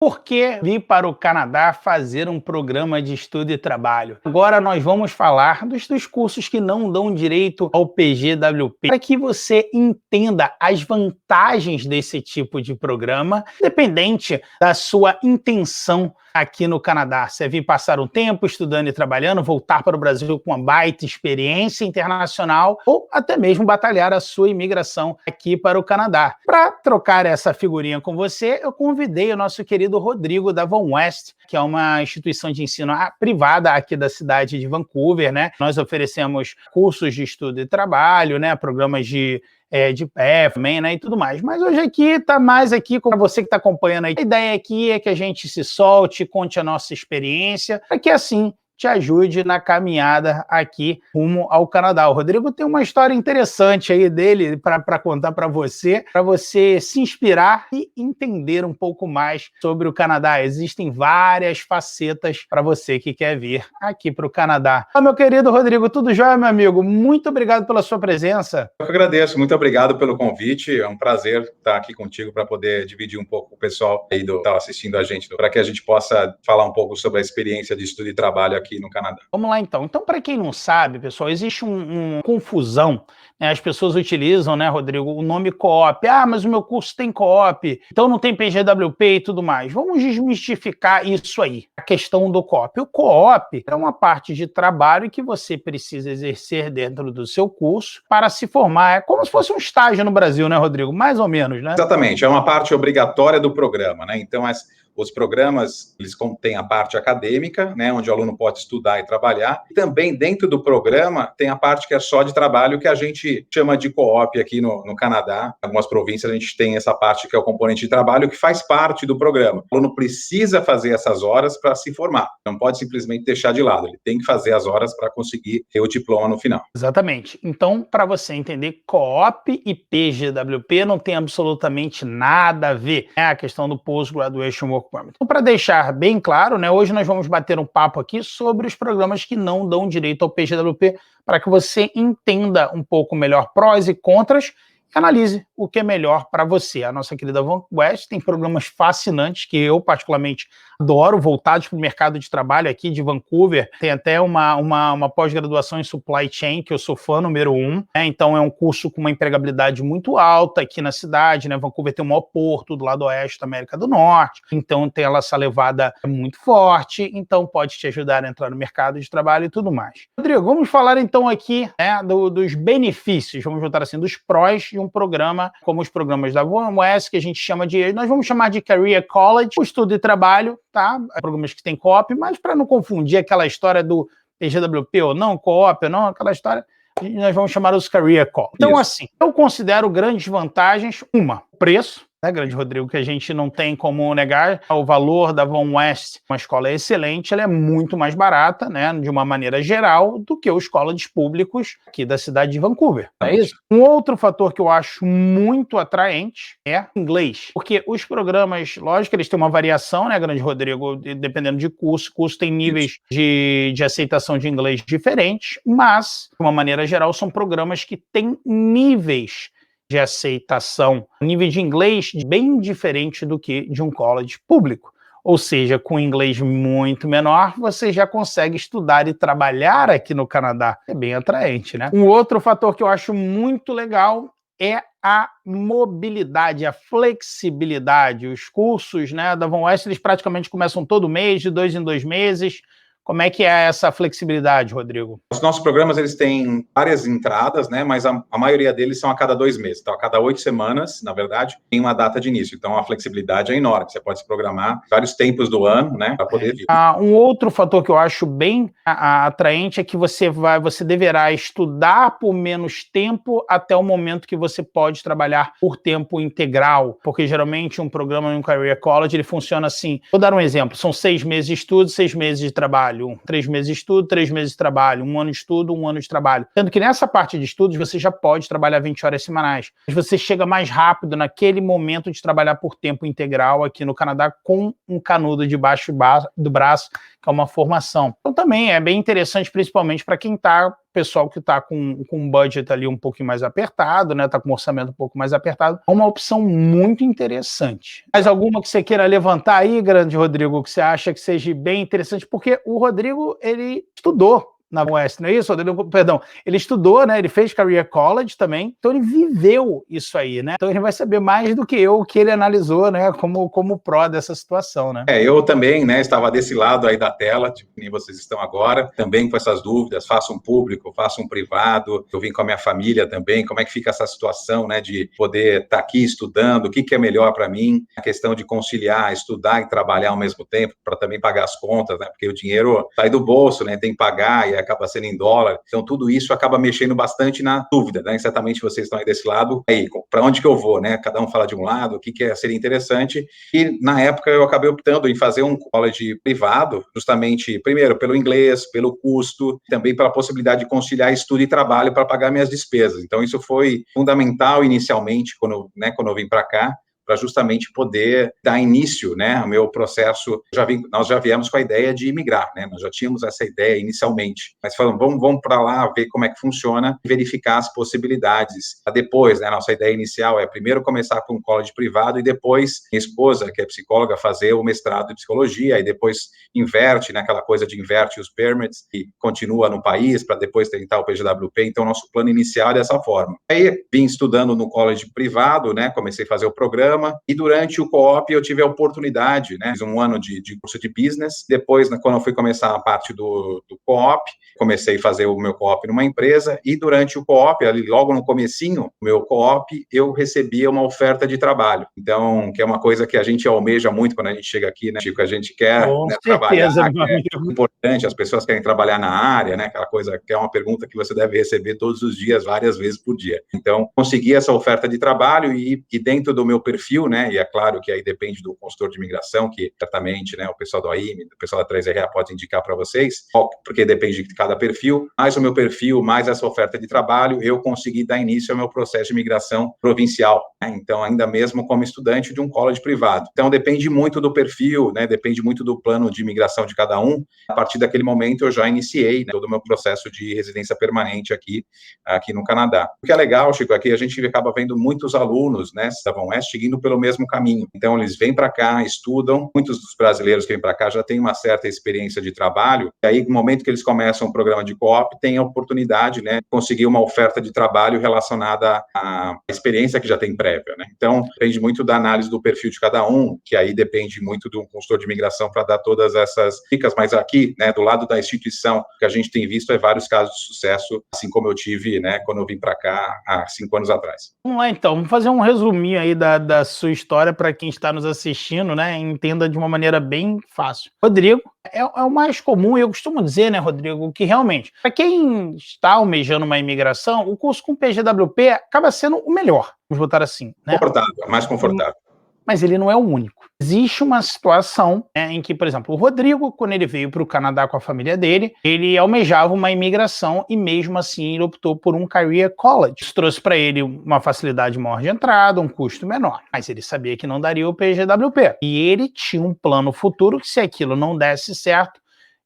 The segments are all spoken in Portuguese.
Por que vir para o Canadá fazer um programa de estudo e trabalho? Agora nós vamos falar dos cursos que não dão direito ao PGWP, para que você entenda as vantagens desse tipo de programa, independente da sua intenção aqui no Canadá. Você vir passar um tempo estudando e trabalhando, voltar para o Brasil com uma baita experiência internacional ou até mesmo batalhar a sua imigração aqui para o Canadá. Para trocar essa figurinha com você, eu convidei o nosso querido Rodrigo da Van West, que é uma instituição de ensino privada aqui da cidade de Vancouver, né? Nós oferecemos cursos de estudo e trabalho, né? Programas de pé também, né, e tudo mais. Mas hoje aqui tá mais aqui com você que está acompanhando aí. A ideia aqui é que a gente se solte, conte a nossa experiência, para que assim te ajude na caminhada aqui rumo ao Canadá. O Rodrigo tem uma história interessante aí dele para contar para você se inspirar e entender um pouco mais sobre o Canadá. Existem várias facetas para você que quer vir aqui para o Canadá. Olá, meu querido Rodrigo, tudo jóia, meu amigo? Muito obrigado pela sua presença. Eu que agradeço, muito obrigado pelo convite. É um prazer estar aqui contigo para poder dividir um pouco com o pessoal aí que está assistindo a gente, para que a gente possa falar um pouco sobre a experiência de estudo e trabalho aqui no Canadá. Vamos lá então. Então, para quem não sabe, pessoal, existe uma confusão, né? As pessoas utilizam, né, Rodrigo, o nome co-op. Ah, mas o meu curso tem co-op, então não tem PGWP e tudo mais. Vamos desmistificar isso aí, a questão do co-op. O co-op é uma parte de trabalho que você precisa exercer dentro do seu curso para se formar. É como se fosse um estágio no Brasil, né, Rodrigo? Mais ou menos, né? Exatamente, é uma parte obrigatória do programa, né? Então, os programas, eles contêm a parte acadêmica, né, onde o aluno pode estudar e trabalhar. E também, dentro do programa, tem a parte que é só de trabalho, que a gente chama de co-op aqui no Canadá. Em algumas províncias, a gente tem essa parte que é o componente de trabalho, que faz parte do programa. O aluno precisa fazer essas horas para se formar. Não pode simplesmente deixar de lado. Ele tem que fazer as horas para conseguir ter o diploma no final. Exatamente. Então, para você entender, co-op e PGWP não tem absolutamente nada a ver, né? A questão do Post-Graduation Work Permit. Então, para deixar bem claro, né, hoje nós vamos bater um papo aqui sobre os programas que não dão direito ao PGWP, para que você entenda um pouco melhor prós e contras e analise o que é melhor para você. A nossa querida Van West tem programas fascinantes que eu particularmente adoro, voltados para o mercado de trabalho aqui de Vancouver. Tem até uma pós-graduação em Supply Chain, que eu sou fã número 1, né? Então é um curso com uma empregabilidade muito alta aqui na cidade, né? Vancouver tem o maior porto do lado oeste da América do Norte, então tem essa levada muito forte, então pode te ajudar a entrar no mercado de trabalho e tudo mais. Rodrigo, vamos falar então aqui, né, dos benefícios, vamos juntar assim, dos prós de um programa como os programas da Van West, que a gente chama nós vamos chamar de Career College, o estudo e trabalho, tá? Programas que tem co-op, mas para não confundir aquela história do PGWP ou não, co-op ou não, aquela história, nós vamos chamar os Career College. Então, assim, eu considero grandes vantagens. Uma, preço, né, grande Rodrigo, que a gente não tem como negar. O valor da Van West, uma escola excelente, ela é muito mais barata, né, de uma maneira geral, do que os colleges públicos aqui da cidade de Vancouver. É isso? Um outro fator que eu acho muito atraente é inglês, porque os programas, lógico, eles têm uma variação, né, grande Rodrigo, dependendo de curso tem níveis de aceitação de inglês diferentes, mas, de uma maneira geral, são programas que têm níveis de aceitação, nível de inglês bem diferente do que de um college público. Ou seja, com inglês muito menor, você já consegue estudar e trabalhar aqui no Canadá. É bem atraente, né? Um outro fator que eu acho muito legal é a mobilidade, a flexibilidade. Os cursos, né, da Van West, eles praticamente começam todo mês, de 2 em 2 meses. Como é que é essa flexibilidade, Rodrigo? Os nossos programas, eles têm várias entradas, né? Mas a maioria deles são a cada 2 meses. Então, a cada 8 semanas, na verdade, tem uma data de início. Então, a flexibilidade é enorme. Você pode se programar vários tempos do ano, né? Para poder vir. Um outro fator que eu acho bem atraente é que você deverá estudar por menos tempo até o momento que você pode trabalhar por tempo integral. Porque, geralmente, um programa em um Career College, ele funciona assim. Vou dar um exemplo. São 6 meses de estudo, 6 meses de trabalho. 3 meses de estudo, 3 meses de trabalho, 1 ano de estudo, 1 ano de trabalho. Sendo que nessa parte de estudos você já pode trabalhar 20 horas semanais. Mas você chega mais rápido naquele momento de trabalhar por tempo integral aqui no Canadá com um canudo debaixo do braço, que é uma formação. Então também é bem interessante, principalmente para quem está pessoal que está com um budget ali um pouquinho mais apertado, né? Está com um orçamento um pouco mais apertado, é uma opção muito interessante. Mais alguma que você queira levantar aí, grande Rodrigo, que você acha que seja bem interessante? Porque o Rodrigo, ele estudou na West, não é isso? Perdão, ele estudou, né? Ele fez Career College também, então ele viveu isso aí, né? Então ele vai saber mais do que eu, que ele analisou, né? Como pró dessa situação, né? Eu também, né? Estava desse lado aí da tela, tipo, nem vocês estão agora, também com essas dúvidas, faço um público, faço um privado, eu vim com a minha família também, como é que fica essa situação, né? De poder estar aqui estudando, o que é melhor para mim, a questão de conciliar, estudar e trabalhar ao mesmo tempo, para também pagar as contas, né? Porque o dinheiro sai do bolso, né? Tem que pagar e acaba sendo em dólar. Então, tudo isso acaba mexendo bastante na dúvida, né? Certamente vocês estão aí desse lado. Aí, para onde que eu vou, né? Cada um fala de um lado, o que seria interessante. E, na época, eu acabei optando em fazer um college privado, justamente, primeiro, pelo inglês, pelo custo, também pela possibilidade de conciliar estudo e trabalho para pagar minhas despesas. Então, isso foi fundamental inicialmente, quando eu vim para cá, para justamente poder dar início, né, ao meu processo. Nós já viemos com a ideia de imigrar, né, nós já tínhamos essa ideia inicialmente, mas falamos, vamos para lá ver como é que funciona e verificar as possibilidades. Depois, né, nossa ideia inicial é primeiro começar com um college privado e depois minha esposa, que é psicóloga, fazer o mestrado em psicologia e depois inverte, né, aquela coisa de inverte os permits e continua no país para depois tentar o PGWP. Então, nosso plano inicial é dessa forma. Aí, vim estudando no college privado, né, comecei a fazer o programa, e durante o co-op eu tive a oportunidade, né, fiz um ano de curso de business, depois, quando eu fui começar a parte do co-op, comecei a fazer o meu co-op numa empresa, e durante o co-op, ali logo no comecinho do meu co-op, eu recebia uma oferta de trabalho, então, que é uma coisa que a gente almeja muito quando a gente chega aqui, né, Chico, a gente quer, Com né, certeza, trabalhar, meu amigo. é importante, as pessoas querem trabalhar na área, né, aquela coisa que é uma pergunta que você deve receber todos os dias, várias vezes por dia. Então, consegui essa oferta de trabalho e dentro do meu perfil, né, e é claro que aí depende do consultor de imigração, que certamente, né, o pessoal do AIME, o pessoal da 3RA pode indicar para vocês, porque depende de cada perfil, mais o meu perfil, mais essa oferta de trabalho, eu consegui dar início ao meu processo de imigração provincial, né, então ainda mesmo como estudante de um college privado. Então depende muito do perfil, né, depende muito do plano de imigração de cada um. A partir daquele momento eu já iniciei, né, todo o meu processo de residência permanente aqui no Canadá. O que é legal, Chico, é que a gente acaba vendo muitos alunos, né, da Van West seguindo pelo mesmo caminho. Então, eles vêm para cá, estudam. Muitos dos brasileiros que vêm para cá já têm uma certa experiência de trabalho. E aí, no momento que eles começam o programa de co-op, tem a oportunidade, né, de conseguir uma oferta de trabalho relacionada à experiência que já tem prévia, né? Então, depende muito da análise do perfil de cada um, que aí depende muito de um consultor de imigração para dar todas essas dicas. Mas aqui, né, do lado da instituição, o que a gente tem visto é vários casos de sucesso, assim como eu tive, né, quando eu vim para cá há 5 anos atrás. Vamos lá, então. Vamos fazer um resuminho aí da sua história para quem está nos assistindo, né? Entenda de uma maneira bem fácil. Rodrigo, é o mais comum, e eu costumo dizer, né, Rodrigo, que realmente, para quem está almejando uma imigração, o curso com PGWP acaba sendo o melhor, vamos botar assim, né? Confortável, mais confortável. Mas ele não é o único. Existe uma situação, né, em que, por exemplo, o Rodrigo, quando ele veio para o Canadá com a família dele, ele almejava uma imigração e mesmo assim ele optou por um Career College. Isso trouxe para ele uma facilidade maior de entrada, um custo menor. Mas ele sabia que não daria o PGWP. E ele tinha um plano futuro que, se aquilo não desse certo,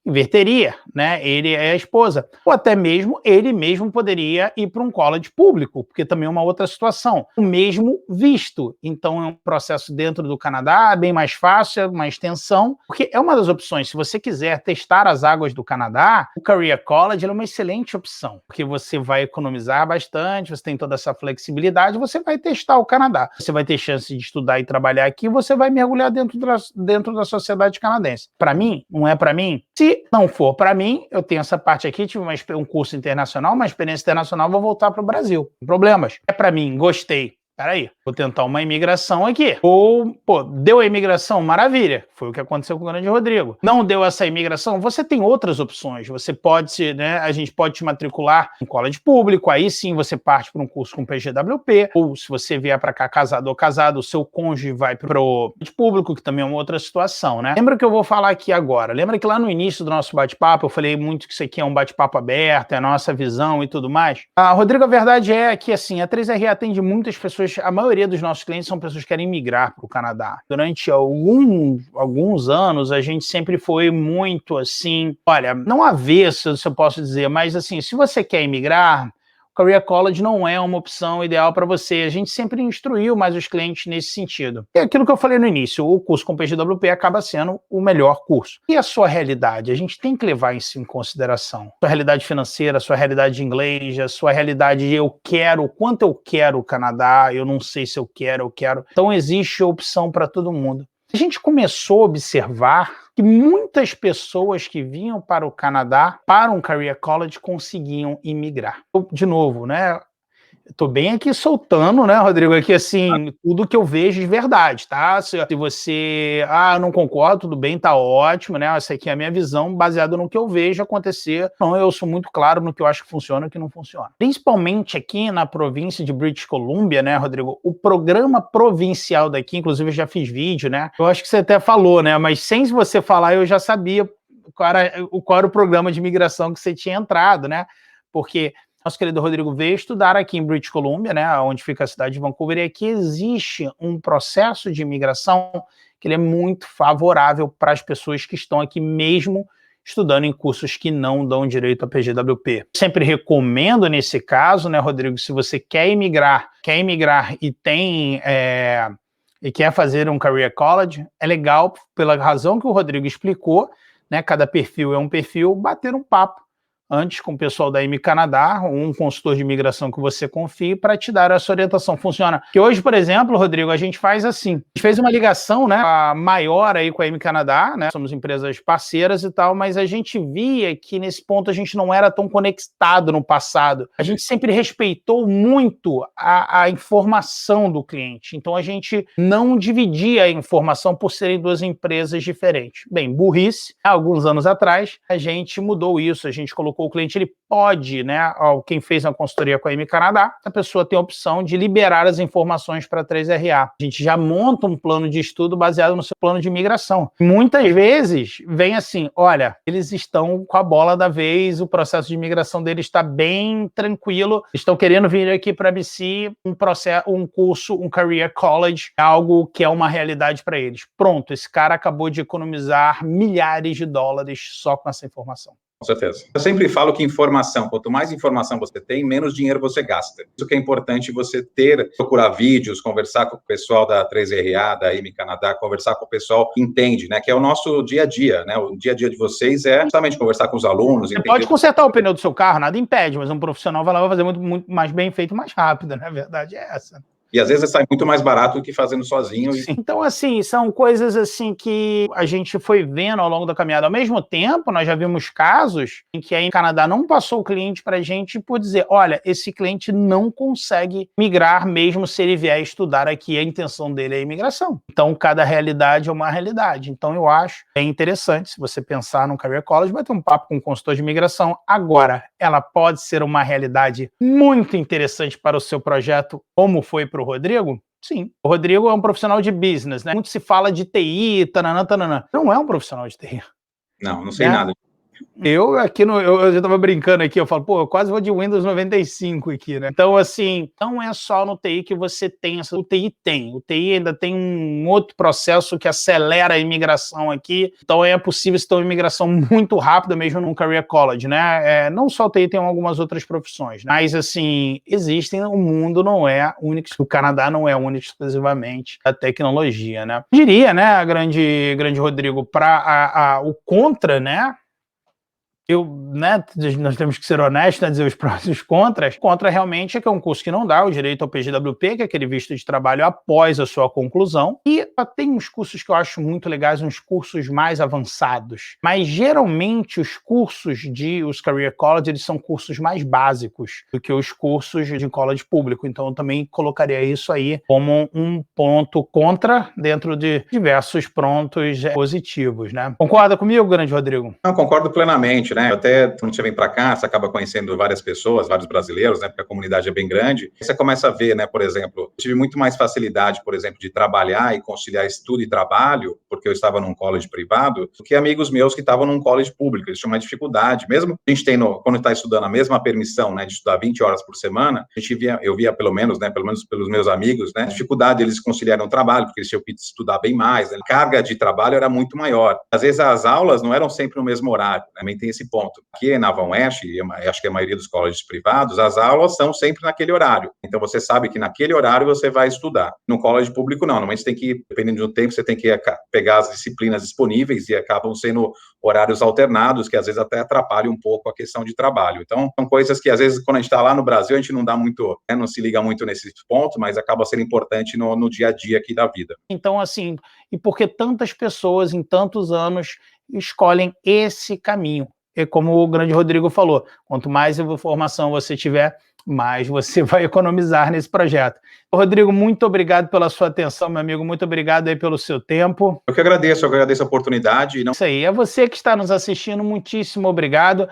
inverteria, né? Ele é a esposa. Ou até mesmo ele mesmo poderia ir para um college público, porque também é uma outra situação. O mesmo visto. Então é um processo dentro do Canadá, bem mais fácil, uma extensão, porque é uma das opções. Se você quiser testar as águas do Canadá, o Career College é uma excelente opção, porque você vai economizar bastante, você tem toda essa flexibilidade, você vai testar o Canadá. Você vai ter chance de estudar e trabalhar aqui, você vai mergulhar dentro da sociedade canadense. Para mim, não é para mim? Se não for para mim, eu tenho essa parte aqui, tive um curso internacional, uma experiência internacional, vou voltar para o Brasil. Problemas. É para mim, gostei. Peraí, vou tentar uma imigração aqui. Ou, deu a imigração, maravilha. Foi o que aconteceu com o grande Rodrigo. Não deu essa imigração, você tem outras opções. Você pode, né, a gente pode te matricular em college público, aí sim você parte para um curso com PGWP, ou se você vier para cá casado ou casado, o seu cônjuge vai para o público, que também é uma outra situação, né? Lembra que eu vou falar aqui agora? Lembra que lá no início do nosso bate-papo, eu falei muito que isso aqui é um bate-papo aberto, é a nossa visão e tudo mais? Rodrigo, a verdade é que, assim, a 3RA atende muitas pessoas a maioria dos nossos clientes são pessoas que querem migrar para o Canadá. Durante alguns anos, a gente sempre foi muito assim, olha, não avesso, se eu posso dizer, mas assim, se você quer imigrar, Career College não é uma opção ideal para você. A gente sempre instruiu mais os clientes nesse sentido. É aquilo que eu falei no início, o curso com PGWP acaba sendo o melhor curso. E a sua realidade? A gente tem que levar isso em consideração. Sua realidade financeira, sua realidade de inglês, a sua realidade de eu quero, quanto eu quero o Canadá, eu não sei se eu quero. Então existe opção para todo mundo. A gente começou a observar que muitas pessoas que vinham para o Canadá, para um Career College, conseguiam imigrar. De novo, né? Estou bem aqui soltando, né, Rodrigo? Aqui, assim, tudo que eu vejo de verdade, tá? Se você, não concordo, tudo bem, tá ótimo, né? Essa aqui é a minha visão, baseada no que eu vejo acontecer. Então, eu sou muito claro no que eu acho que funciona e o que não funciona. Principalmente aqui na província de British Columbia, né, Rodrigo? O programa provincial daqui, inclusive eu já fiz vídeo, né? Eu acho que você até falou, né? Mas sem você falar, eu já sabia qual era o programa de imigração que você tinha entrado, né? Porque nosso querido Rodrigo veio estudar aqui em British Columbia, né, onde fica a cidade de Vancouver, e aqui existe um processo de imigração que ele é muito favorável para as pessoas que estão aqui mesmo estudando em cursos que não dão direito a PGWP. Sempre recomendo nesse caso, né, Rodrigo, se você quer imigrar e e quer fazer um Career College, é legal, pela razão que o Rodrigo explicou, né, cada perfil é um perfil, bater um papo antes com o pessoal da M Canadá, um consultor de imigração que você confie, para te dar essa orientação. Funciona. Porque hoje, por exemplo, Rodrigo, a gente faz assim. A gente fez uma ligação, né, maior aí com a M Canadá, né? Somos empresas parceiras e tal, mas a gente via que nesse ponto a gente não era tão conectado no passado. A gente sempre respeitou muito a informação do cliente. Então a gente não dividia a informação por serem duas empresas diferentes. Bem, burrice, há alguns anos atrás, a gente mudou isso, a gente colocou o cliente, ele pode, né, quem fez a consultoria com a M Canadá, a pessoa tem a opção de liberar as informações para a 3RA. A gente já monta um plano de estudo baseado no seu plano de imigração. Muitas vezes vem assim, olha, eles estão com a bola da vez, o processo de imigração deles está bem tranquilo, estão querendo vir aqui para a BC, um curso, um Career College, algo que é uma realidade para eles. Pronto, esse cara acabou de economizar milhares de dólares só com essa informação. Com certeza. Eu sempre falo que informação, quanto mais informação você tem, menos dinheiro você gasta. Isso que é importante você procurar vídeos, conversar com o pessoal da 3RA, da M Canadá, conversar com o pessoal que entende, né? Que é o nosso dia a dia, né? O dia a dia de vocês é justamente conversar com os alunos. Você pode consertar o pneu do seu carro, nada impede, mas um profissional vai lá e vai fazer muito mais bem feito, mais rápido, né? A verdade é essa. E às vezes sai muito mais barato do que fazendo sozinho. Sim. Então, assim, são coisas assim que a gente foi vendo ao longo da caminhada. Ao mesmo tempo, nós já vimos casos em que aí em Canadá não passou o cliente para a gente por dizer, olha, esse cliente não consegue migrar mesmo se ele vier estudar aqui, a intenção dele é a imigração. Então, cada realidade é uma realidade. Então, eu acho bem interessante, se você pensar num Career College, vai ter um papo com um consultor de imigração. Agora, ela pode ser uma realidade muito interessante para o seu projeto, como foi para o Rodrigo? Sim. O Rodrigo é um profissional de business, né? Muito se fala de TI, tananã. Não é um profissional de TI. Não sei nada. Eu já estava brincando aqui, eu falo, eu quase vou de Windows 95 aqui, né? Então, assim, não é só no TI que você tem essa. O TI ainda tem um outro processo que acelera a imigração aqui. Então, é possível se ter uma imigração muito rápida mesmo num Career College, né? Não só o TI, tem algumas outras profissões, né? Mas, assim, o mundo não é único, o Canadá não é único exclusivamente a tecnologia, né? Eu diria, né, grande Rodrigo, para o contra, né? Nós temos que ser honestos, né, dizer os prós e os contras. Contra realmente é que é um curso que não dá o direito ao PGWP, que é aquele visto de trabalho após a sua conclusão. E tem uns cursos que eu acho muito legais, uns cursos mais avançados. Mas geralmente os Career College, eles são cursos mais básicos do que os cursos de college público. Então eu também colocaria isso aí como um ponto contra dentro de diversos pontos positivos, né? Concorda comigo, grande Rodrigo? Não, concordo plenamente, né? né? Até quando você vem para cá, você acaba conhecendo várias pessoas, vários brasileiros, né? Porque a comunidade é bem grande. Aí você começa a ver, né? Por exemplo, eu tive muito mais facilidade, por exemplo, de trabalhar e conciliar estudo e trabalho, porque eu estava num college privado, do que amigos meus que estavam num college público. Eles tinham uma dificuldade. Mesmo a gente tem, quando está estudando a mesma permissão, né? De estudar 20 horas por semana, eu via pelo menos, né? Pelo menos pelos meus amigos, né? Dificuldade eles conciliaram o trabalho, porque eles tinham que estudar bem mais, né? A carga de trabalho era muito maior. Às vezes as aulas não eram sempre no mesmo horário, né? Também tem esse ponto. Aqui na Van West, e acho que a maioria dos colleges privados, as aulas são sempre naquele horário. Então você sabe que naquele horário você vai estudar. No college público não, normalmente você tem que, dependendo do tempo, você tem que pegar as disciplinas disponíveis e acabam sendo horários alternados, que às vezes até atrapalham um pouco a questão de trabalho. Então, são coisas que às vezes quando a gente está lá no Brasil, a gente não dá muito, né, não se liga muito nesse ponto, mas acaba sendo importante no dia a dia aqui da vida. Então, assim, e porque tantas pessoas em tantos anos escolhem esse caminho? E como o grande Rodrigo falou, quanto mais informação você tiver, mais você vai economizar nesse projeto. Rodrigo, muito obrigado pela sua atenção, meu amigo, muito obrigado aí pelo seu tempo. Eu que agradeço a oportunidade. Isso aí, é você que está nos assistindo, muitíssimo obrigado.